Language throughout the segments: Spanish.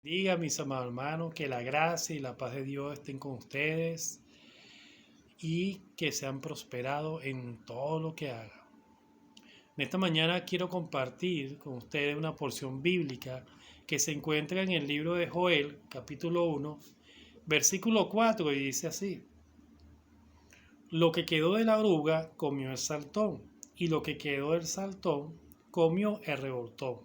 Diga, mis amados hermanos, que la gracia y la paz de Dios estén con ustedes y que sean prosperados en todo lo que hagan. En esta mañana quiero compartir con ustedes una porción bíblica que se encuentra en el libro de Joel, capítulo 1, versículo 4, y dice así: Lo que quedó de la oruga comió el saltón, y lo que quedó del saltón comió el revoltón,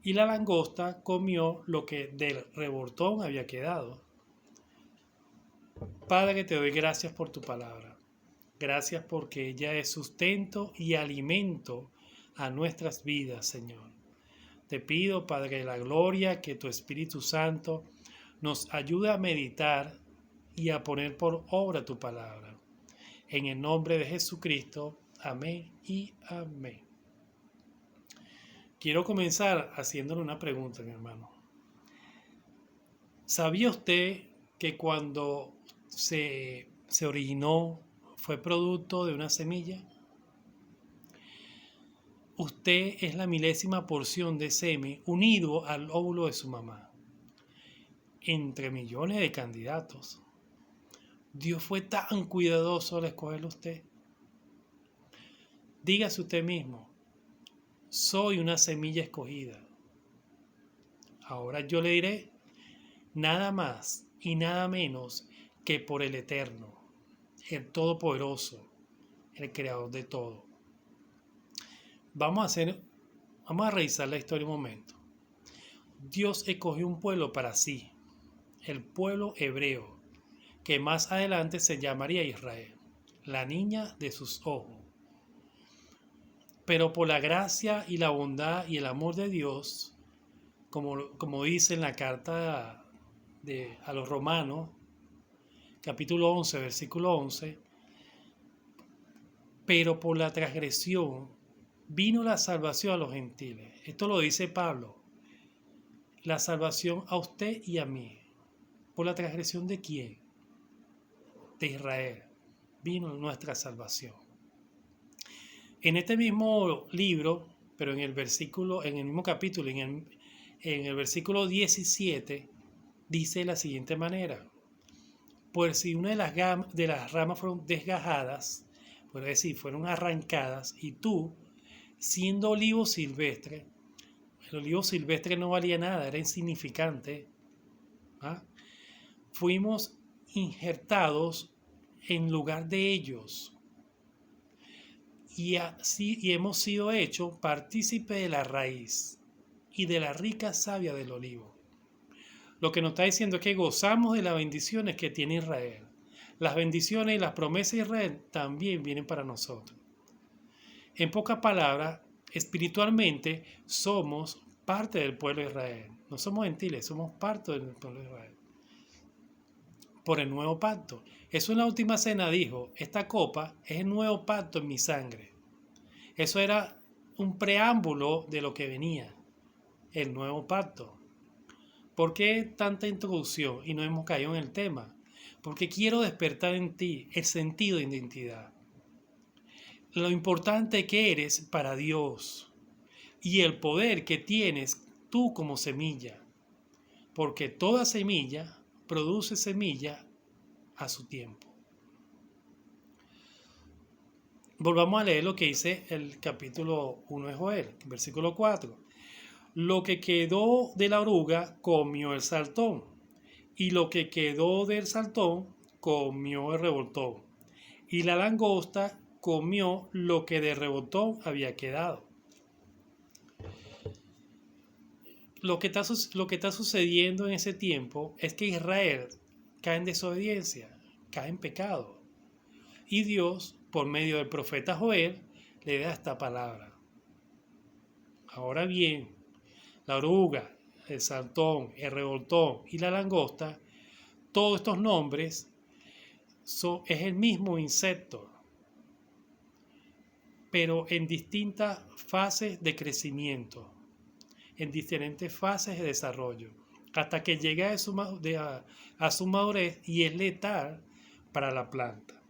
y la langosta comió lo que del revoltón había quedado. Padre, te doy gracias por tu palabra. Gracias porque ella es sustento y alimento a nuestras vidas, Señor. Te pido, Padre de la gloria, que tu Espíritu Santo nos ayude a meditar y a poner por obra tu palabra. En el nombre de Jesucristo, amén y amén. Quiero comenzar haciéndole una pregunta, mi hermano. ¿Sabía usted que cuando se originó fue producto de una semilla? Usted es la milésima porción de semen unido al óvulo de su mamá. Entre millones de candidatos, Dios fue tan cuidadoso al escogerlo usted. Dígase usted mismo: soy una semilla escogida. Ahora yo le diré: nada más y nada menos que por el Eterno, el Todopoderoso, el Creador de todo. Vamos a revisar la historia un momento. Dios escogió un pueblo para sí, el pueblo hebreo, que más adelante se llamaría Israel, la niña de sus ojos. Pero por la gracia y la bondad y el amor de Dios, como dice en la carta a los Romanos, capítulo 11, versículo 11, pero por la transgresión vino la salvación a los gentiles. Esto lo dice Pablo. La salvación a usted y a mí. ¿Por la transgresión de quién? De Israel. Vino nuestra salvación. En este mismo libro, pero en el mismo capítulo, en el versículo 17, dice de la siguiente manera: pues si una de las ramas fueron desgajadas, por decir, fueron arrancadas, y tú, siendo olivo silvestre, el olivo silvestre no valía nada, era insignificante, ¿ah? Fuimos injertados en lugar de ellos, y hemos sido hechos partícipe de la raíz y de la rica savia del olivo. Lo que nos está diciendo es que gozamos de las bendiciones que tiene Israel. Las bendiciones y las promesas de Israel también vienen para nosotros. En pocas palabras, espiritualmente somos parte del pueblo de Israel. No somos gentiles, somos parte del pueblo de Israel. Por el nuevo pacto. Eso en la última cena dijo: esta copa es el nuevo pacto en mi sangre. Eso era un preámbulo de lo que venía, el nuevo pacto. ¿Por qué tanta introducción y no hemos caído en el tema? Porque quiero despertar en ti el sentido de identidad, lo importante que eres para Dios y el poder que tienes tú como semilla, porque toda semilla produce semilla a su tiempo. Volvamos a leer lo que dice el capítulo 1 de Joel, versículo 4. Lo que quedó de la oruga comió el saltón, y lo que quedó del saltón comió el revoltón, y la langosta comió lo que de revoltón había quedado. Lo que está sucediendo en ese tiempo es que Israel cae en desobediencia, cae en pecado. Y Dios, por medio del profeta Joel, le da esta palabra. Ahora bien, la oruga, el saltón, el revoltón y la langosta, todos estos nombres es el mismo insecto, pero en distintas fases de crecimiento, en diferentes fases de desarrollo, hasta que llega a su madurez y es letal para la planta.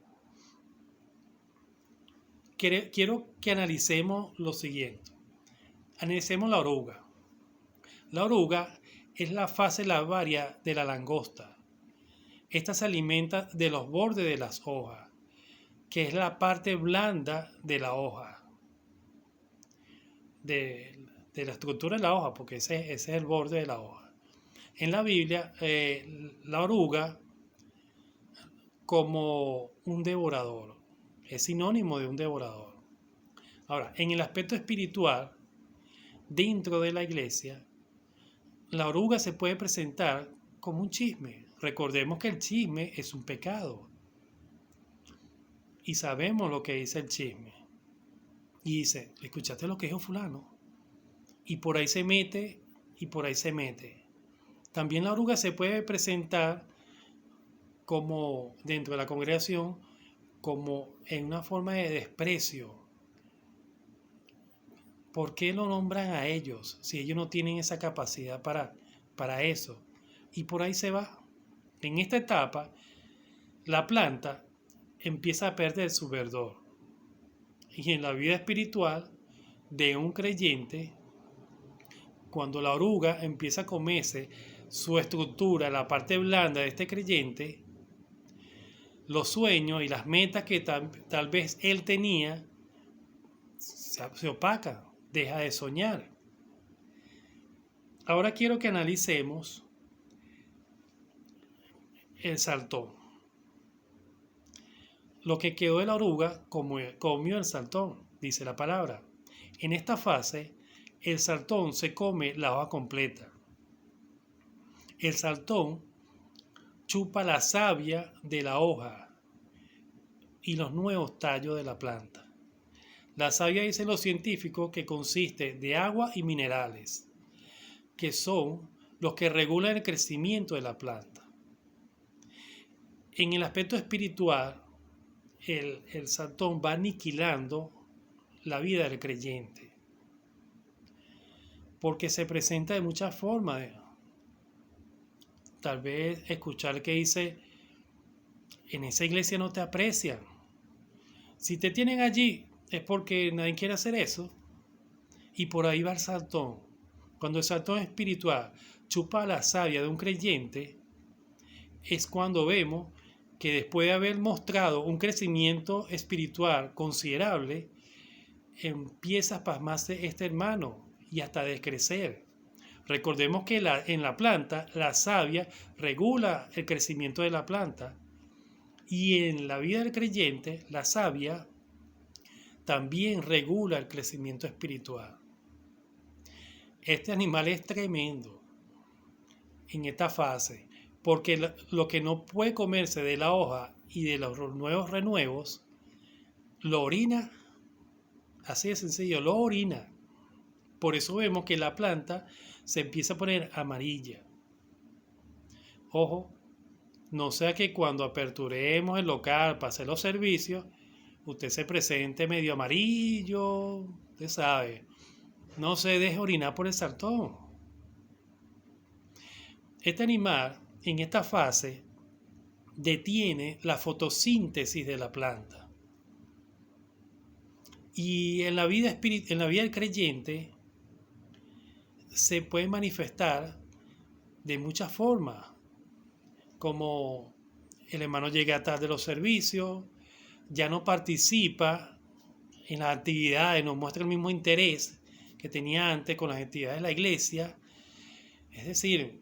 Quiero que analicemos lo siguiente. Analicemos la oruga. La oruga es la fase larvaria de la langosta. Esta se alimenta de los bordes de las hojas, que es la parte blanda de la hoja, de la estructura de la hoja, porque ese es el borde de la hoja. En la Biblia, la oruga como un devorador, es sinónimo de un devorador. Ahora, en el aspecto espiritual, dentro de la iglesia, la oruga se puede presentar como un chisme. Recordemos que el chisme es un pecado. Y sabemos lo que dice el chisme. Y dice, ¿escuchaste lo que dijo fulano? Y por ahí se mete, y por ahí se mete. También la oruga se puede presentar como dentro de la congregación, como en una forma de desprecio. ¿Por qué lo nombran a ellos si ellos no tienen esa capacidad para eso? Y por ahí se va. En esta etapa, la planta empieza a perder su verdor. Y en la vida espiritual de un creyente, cuando la oruga empieza a comerse su estructura, la parte blanda de este creyente, los sueños y las metas que tal vez él tenía se opacan, deja de soñar. Ahora quiero que analicemos el saltón. Lo que quedó de la oruga comió el saltón, dice la palabra. En esta fase, el saltón se come la hoja completa. El saltón chupa la savia de la hoja y los nuevos tallos de la planta. La savia, dicen los científicos, que consiste de agua y minerales, que son los que regulan el crecimiento de la planta. En el aspecto espiritual, el saltón va aniquilando la vida del creyente, porque se presenta de muchas formas. Tal vez escuchar que dice, en esa iglesia no te aprecian. Si te tienen allí es porque nadie quiere hacer eso. Y por ahí va el saltón. Cuando el saltón espiritual chupa la savia de un creyente, es cuando vemos que después de haber mostrado un crecimiento espiritual considerable, empieza a pasmarse este hermano y hasta descrecer. Recordemos que en la planta la savia regula el crecimiento de la planta, y en la vida del creyente la savia también regula el crecimiento espiritual. Este animal es tremendo en esta fase, porque lo que no puede comerse de la hoja y de los nuevos renuevos, lo orina. Así de sencillo, lo orina. Por eso vemos que la planta se empieza a poner amarilla. Ojo, no sea que cuando aperturemos el local para hacer los servicios, usted se presente medio amarillo, usted sabe. No se deje orinar por el saltón. Este animal, en esta fase, detiene la fotosíntesis de la planta. Y en la vida del creyente se puede manifestar de muchas formas, como el hermano llega tarde de los servicios, ya no participa en las actividades, no muestra el mismo interés que tenía antes con las actividades de la iglesia. Es decir,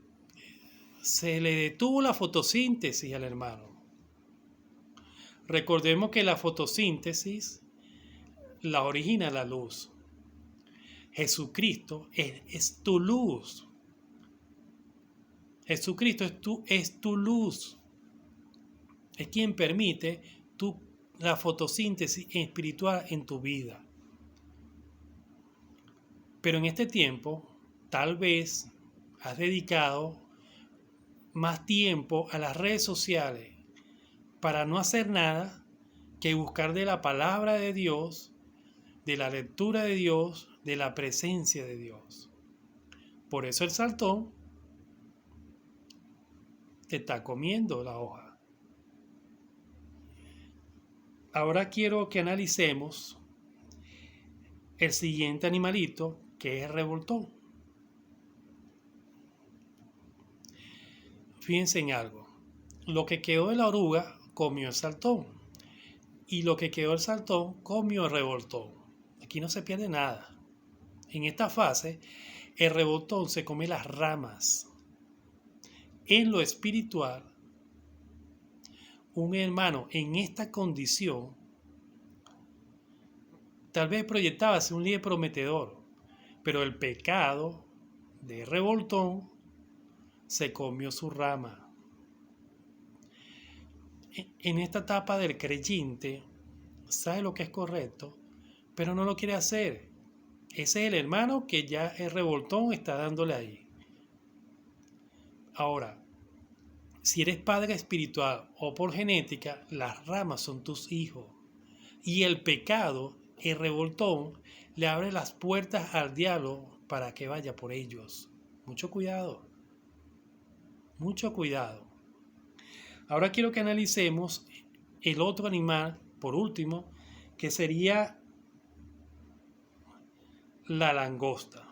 se le detuvo la fotosíntesis al hermano. Recordemos que la fotosíntesis la origina la luz. Jesucristo es tu luz. Jesucristo es tu luz. Es quien permite la fotosíntesis espiritual en tu vida. Pero en este tiempo, tal vez has dedicado más tiempo a las redes sociales para no hacer nada que buscar de la palabra de Dios, de la lectura de Dios, de la presencia de Dios. Por eso el saltón te está comiendo la hoja. Ahora quiero que analicemos el siguiente animalito, que es el revoltón. Fíjense en algo. Lo que quedó de la oruga comió el saltón. Y lo que quedó el saltón comió el revoltón. Aquí no se pierde nada. En esta fase, el revoltón se come las ramas. En lo espiritual, un hermano en esta condición tal vez proyectaba ser un líder prometedor, pero el pecado de revoltón se comió su rama. En esta etapa del creyente, sabe lo que es correcto, pero no lo quiere hacer. Ese es el hermano que ya el revoltón está dándole ahí. Ahora, si eres padre espiritual o por genética, las ramas son tus hijos. Y el pecado, el revoltón, le abre las puertas al diablo para que vaya por ellos. Mucho cuidado. Mucho cuidado. Ahora quiero que analicemos el otro animal, por último, que sería la langosta.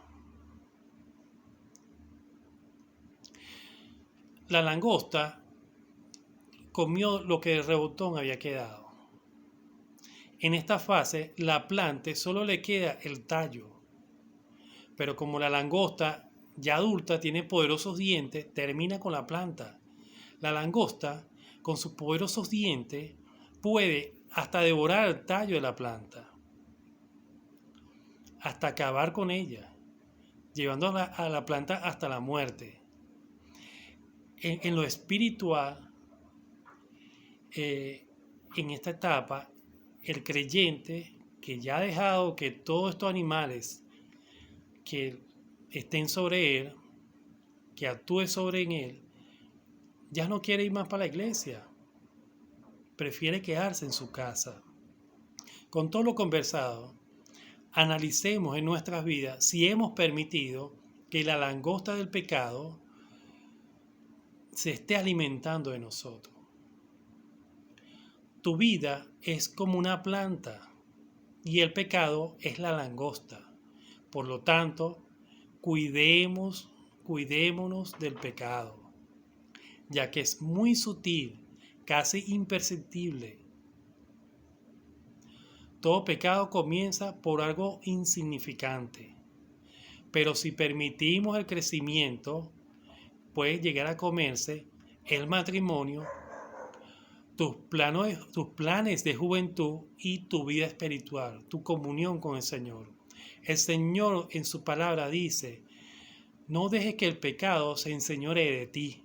La langosta comió lo que el revoltón había quedado. En esta fase, la planta solo le queda el tallo. Pero como la langosta ya adulta tiene poderosos dientes, termina con la planta. La langosta, con sus poderosos dientes, puede hasta devorar el tallo de la planta, hasta acabar con ella, llevando a la planta hasta la muerte. En lo espiritual, en esta etapa, el creyente que ya ha dejado que todos estos animales que estén sobre él, que actúe sobre él, ya no quiere ir más para la iglesia, prefiere quedarse en su casa. Con todo lo conversado, analicemos en nuestras vidas si hemos permitido que la langosta del pecado se esté alimentando de nosotros. Tu vida es como una planta y el pecado es la langosta. Por lo tanto, cuidémonos del pecado, ya que es muy sutil, casi imperceptible. Todo pecado comienza por algo insignificante, pero si permitimos el crecimiento, puede llegar a comerse el matrimonio, tus planes de juventud y tu vida espiritual, tu comunión con el Señor. El Señor en su palabra dice: no dejes que el pecado se enseñoree de ti.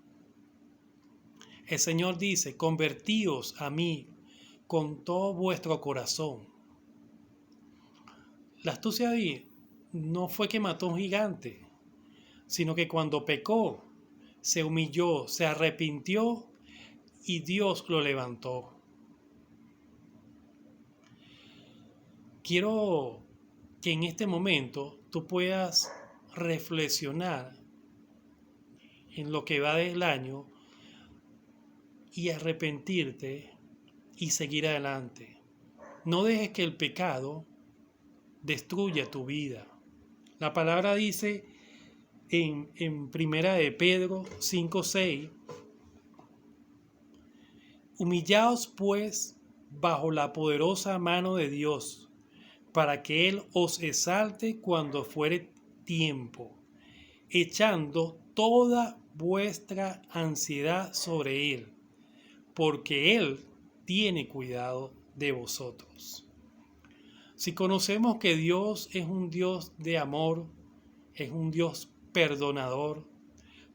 El Señor dice: convertíos a mí con todo vuestro corazón. La astucia de no fue que mató a un gigante, sino que cuando pecó, se humilló, se arrepintió y Dios lo levantó. Quiero que en este momento tú puedas reflexionar en lo que va del año y arrepentirte y seguir adelante. No dejes que el pecado destruya tu vida. La palabra dice en Primera de Pedro 5:6: humillaos pues bajo la poderosa mano de Dios, para que Él os exalte cuando fuere tiempo, echando toda vuestra ansiedad sobre Él, porque Él tiene cuidado de vosotros. Si conocemos que Dios es un Dios de amor, es un Dios perdonador,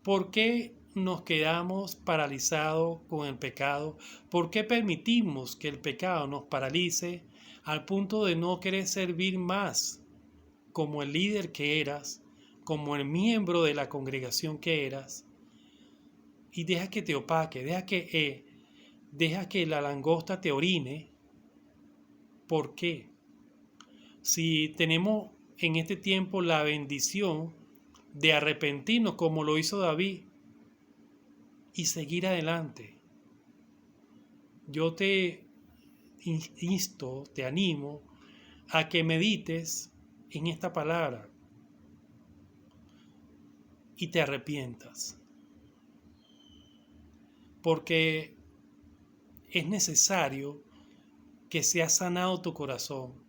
¿por qué nos quedamos paralizados con el pecado? ¿Por qué permitimos que el pecado nos paralice al punto de no querer servir más como el líder que eras, como el miembro de la congregación que eras? Y deja que te opaque, deja que la langosta te orine. ¿Por qué? Si tenemos en este tiempo la bendición de arrepentirnos como lo hizo David y seguir adelante, yo te insto, te animo a que medites en esta palabra y te arrepientas. porque es necesario que sea sanado tu corazón.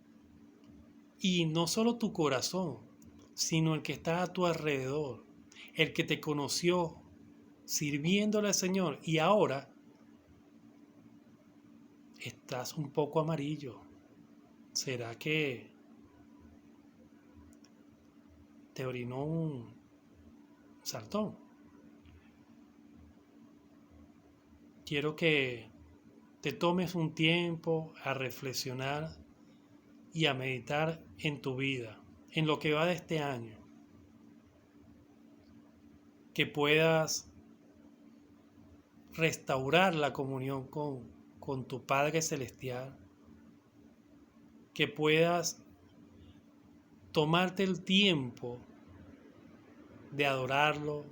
Y no solo tu corazón, sino el que está a tu alrededor, el que te conoció sirviéndole al Señor y ahora estás un poco amarillo. ¿Será que te orinó un sartón? Quiero que te tomes un tiempo a reflexionar y a meditar en tu vida, en lo que va de este año. Que puedas restaurar la comunión con tu Padre Celestial. Que puedas tomarte el tiempo de adorarlo,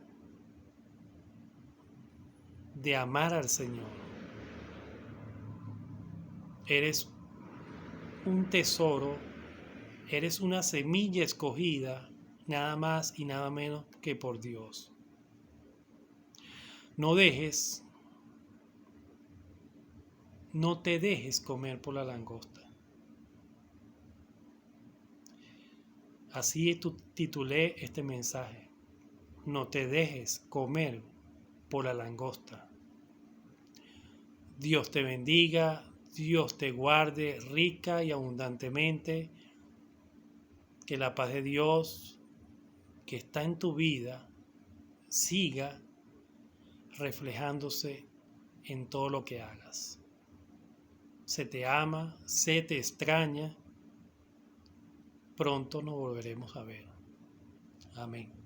de amar al Señor. Eres un tesoro, eres una semilla escogida, nada más y nada menos que por Dios. No te dejes comer por la langosta. Así titulé este mensaje. No te dejes comer por la langosta. Dios te bendiga, Dios te guarde rica y abundantemente. Que la paz de Dios que está en tu vida siga reflejándose en todo lo que hagas. Se te ama, se te extraña. Pronto nos volveremos a ver. Amén.